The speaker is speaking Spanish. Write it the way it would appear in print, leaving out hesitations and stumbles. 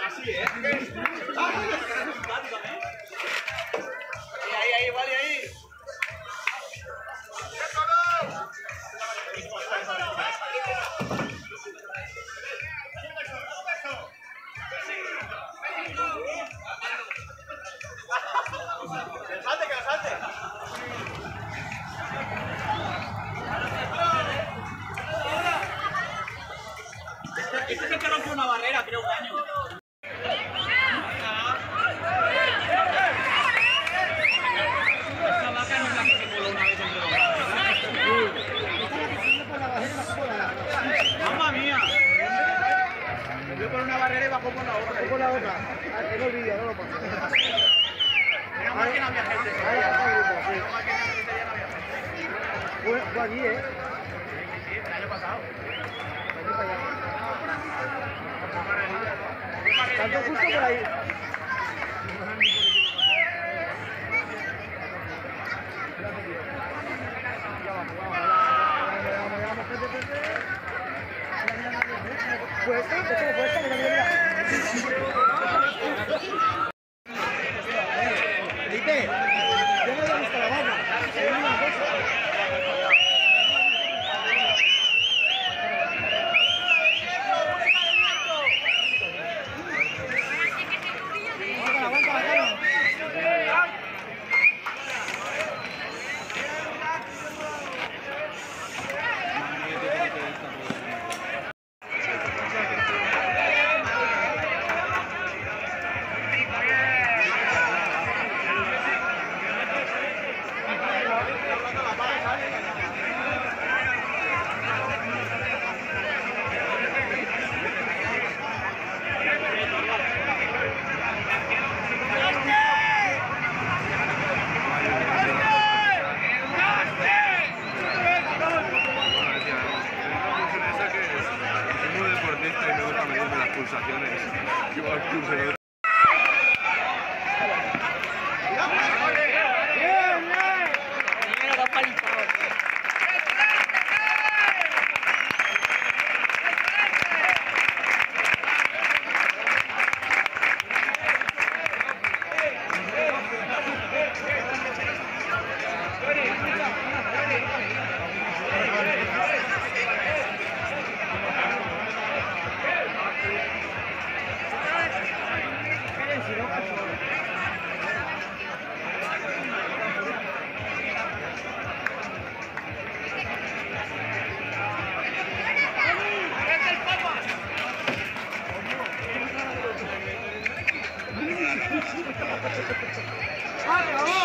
Así, ¿eh? Ahí, vale, ahí. ¡Salte, que lo salte! Este es el que rompió una barrera, creo, un año. Esta vaca no es la que se coló una vez entre los brazos. ¡Mamma mía! Subió por una barrera y bajó por la otra. Por la otra. No olvides, no lo pases. Menos mal que no había gente. Ahí está el grupo, sí. Menos mal que no había gente. Fue allí, ¿eh? Sí, el año pasado. Saltó justo por ahí. Pues esta, mira, mira. Felipe, yo no le he visto la vaca. Se ve una cosa. Pulsaciones. Igual pulsaciones. ¡Acabó!